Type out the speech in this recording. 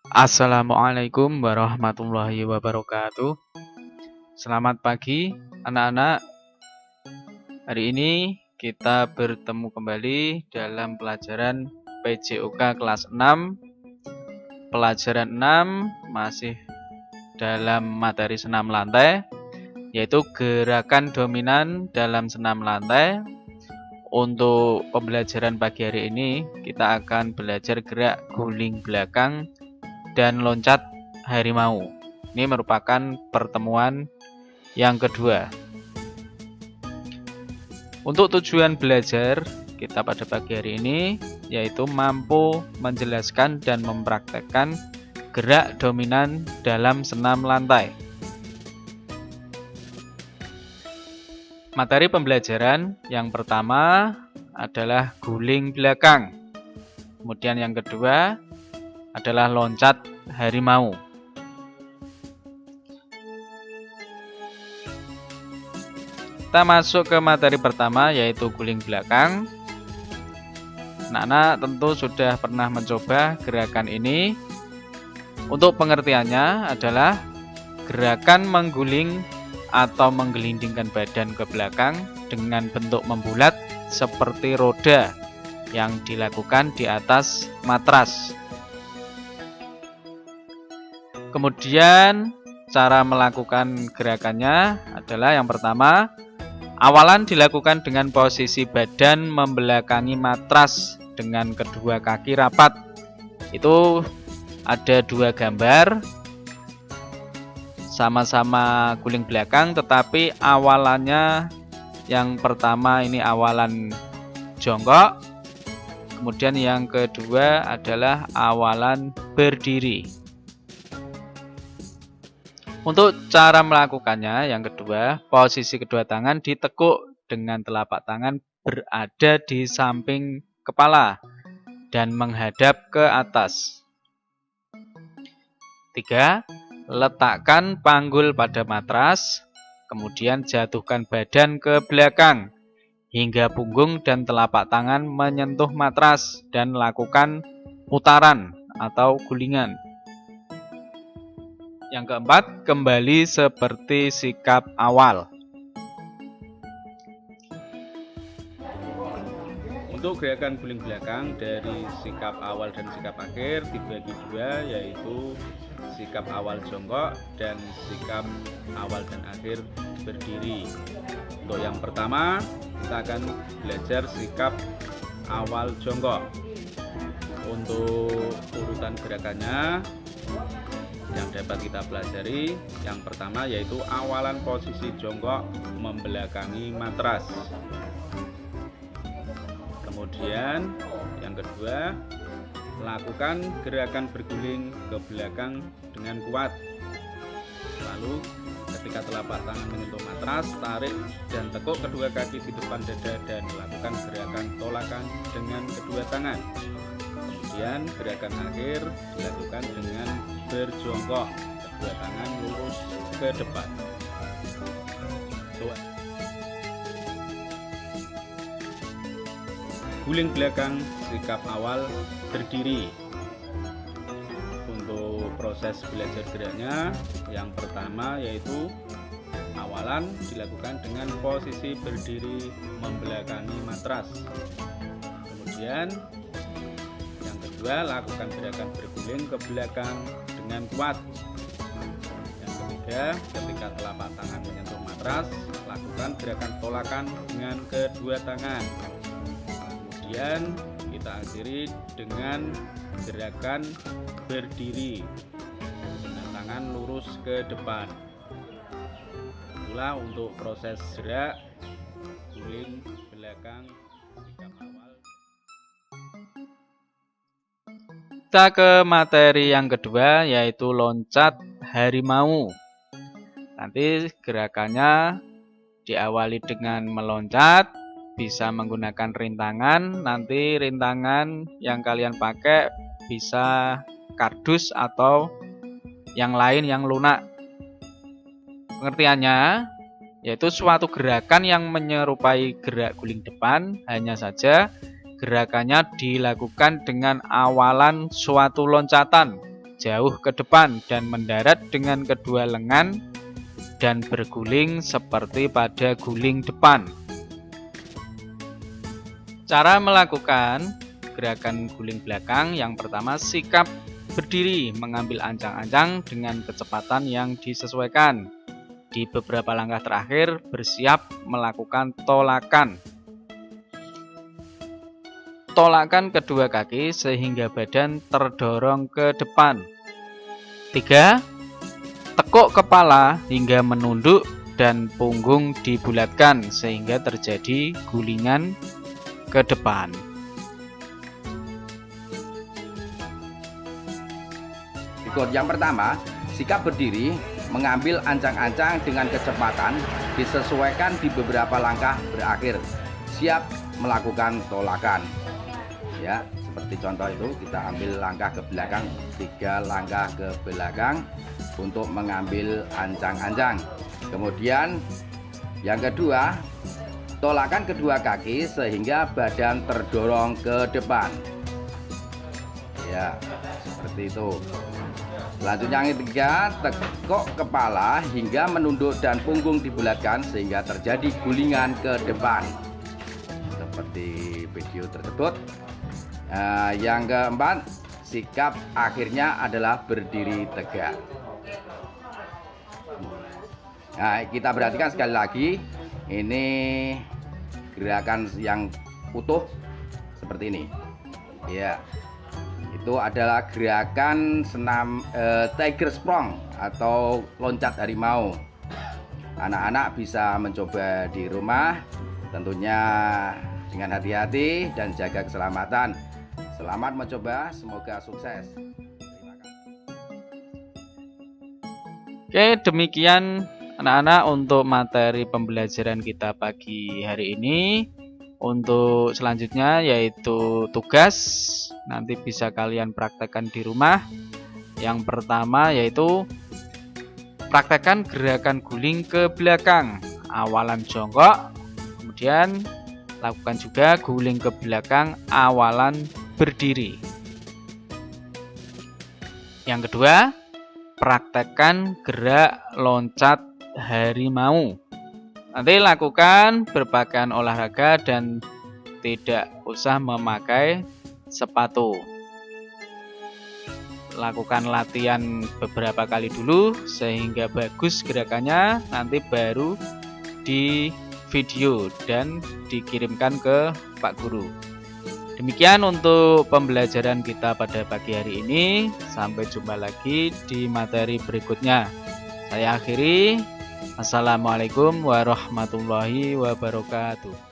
Assalamualaikum warahmatullahi wabarakatuh. Selamat pagi anak-anak. Hari ini kita bertemu kembali dalam pelajaran PJOK kelas 6. Pelajaran 6 masih dalam materi senam lantai, yaitu gerakan dominan dalam senam lantai. Untuk pembelajaran pagi hari ini kita akan belajar gerak guling belakang dan loncat harimau. Ini merupakan pertemuan yang kedua. Untuk tujuan belajar kita pada pagi hari ini yaitu mampu menjelaskan dan mempraktekkan gerak dominan dalam senam lantai. Materi pembelajaran yang pertama adalah guling belakang. Kemudian yang kedua adalah loncat harimau. Kita masuk ke materi pertama yaitu guling belakang. Anak-anak tentu sudah pernah mencoba gerakan ini. Untuk pengertiannya adalah gerakan mengguling atau menggelindingkan badan ke belakang dengan bentuk membulat seperti roda yang dilakukan di atas matras. Kemudian cara melakukan gerakannya adalah yang pertama, awalan dilakukan dengan posisi badan membelakangi matras dengan kedua kaki rapat. Itu ada dua gambar, sama-sama guling belakang, tetapi awalannya yang pertama ini awalan jongkok, kemudian yang kedua adalah awalan berdiri. Untuk cara melakukannya, yang kedua, posisi kedua tangan ditekuk dengan telapak tangan berada di samping kepala dan menghadap ke atas. 3. Letakkan panggul pada matras, kemudian jatuhkan badan ke belakang hingga punggung dan telapak tangan menyentuh matras dan lakukan putaran atau gulingan. Yang keempat, kembali seperti sikap awal. Untuk gerakan guling belakang dari sikap awal dan sikap akhir dibagi dua, yaitu sikap awal jongkok dan sikap awal dan akhir berdiri. Untuk yang pertama, kita akan belajar sikap awal jongkok. Untuk urutan gerakannya yang dapat kita pelajari, yang pertama yaitu awalan posisi jongkok membelakangi matras. Kemudian yang kedua, lakukan gerakan berguling ke belakang dengan kuat. Lalu ketika telapak tangan menyentuh matras, tarik dan tekuk kedua kaki di depan dada dan lakukan gerakan tolakan dengan kedua tangan. Kemudian gerakan akhir dilakukan dengan berjongkok, kedua tangan lurus ke depan. Guling belakang sikap awal berdiri. Untuk proses belajar geraknya, yang pertama yaitu awalan dilakukan dengan posisi berdiri membelakangi matras. Kemudian yang kedua, lakukan gerakan berguling ke belakang dengan kuat. Yang ketiga, ketika telapak tangan menyentuh matras, lakukan gerakan tolakan dengan kedua tangan. Kemudian kita akhiri dengan gerakan berdiri dengan tangan lurus ke depan. Itulah untuk proses gerak guling belakang sikap awal. Kita ke materi yang kedua yaitu loncat harimau. Nanti gerakannya diawali dengan meloncat, bisa menggunakan rintangan. Nanti rintangan yang kalian pakai bisa kardus atau yang lain yang lunak. Pengertiannya yaitu suatu gerakan yang menyerupai gerak guling depan, hanya saja gerakannya dilakukan dengan awalan suatu loncatan jauh ke depan dan mendarat dengan kedua lengan dan berguling seperti pada guling depan. Cara melakukan gerakan guling belakang yang pertama, sikap berdiri mengambil ancang-ancang dengan kecepatan yang disesuaikan. Di beberapa langkah terakhir bersiap melakukan tolakan. Tolakan kedua kaki sehingga badan terdorong ke depan. 3. Tekuk kepala hingga menunduk dan punggung dibulatkan sehingga terjadi gulingan ke depan. Yang pertama, sikap berdiri mengambil ancang-ancang dengan kecepatan disesuaikan di beberapa langkah berakhir. Siap melakukan tolakan. Ya, seperti contoh itu kita ambil langkah ke belakang, 3 langkah ke belakang untuk mengambil ancang-ancang. Kemudian yang kedua, tolakan kedua kaki sehingga badan terdorong ke depan. Ya, seperti itu. Selanjutnya yang ketiga, tekuk kepala hingga menunduk dan punggung dibulatkan sehingga terjadi gulingan ke depan. Seperti video tersebut. Yang keempat, sikap akhirnya adalah berdiri tegak. Nah, kita perhatikan sekali lagi, ini gerakan yang utuh seperti ini. Ya, itu adalah gerakan senam tiger sprong atau loncat harimau. Anak-anak bisa mencoba di rumah, tentunya dengan hati-hati dan jaga keselamatan. Selamat mencoba, semoga sukses. Terima kasih. Oke, demikian anak-anak untuk materi pembelajaran kita pagi hari ini. Untuk selanjutnya yaitu tugas, nanti bisa kalian praktekkan di rumah. Yang pertama yaitu praktekkan gerakan guling ke belakang, awalan jongkok, kemudian lakukan juga guling ke belakang awalan berdiri. Yang kedua, praktekkan gerak loncat harimau. Nanti lakukan berpakaian olahraga dan tidak usah memakai sepatu. Lakukan latihan beberapa kali dulu sehingga bagus gerakannya, nanti baru di video dan dikirimkan ke Pak Guru. Demikian untuk pembelajaran kita pada pagi hari ini. Sampai jumpa lagi di materi berikutnya. Saya akhiri. Assalamualaikum warahmatullahi wabarakatuh.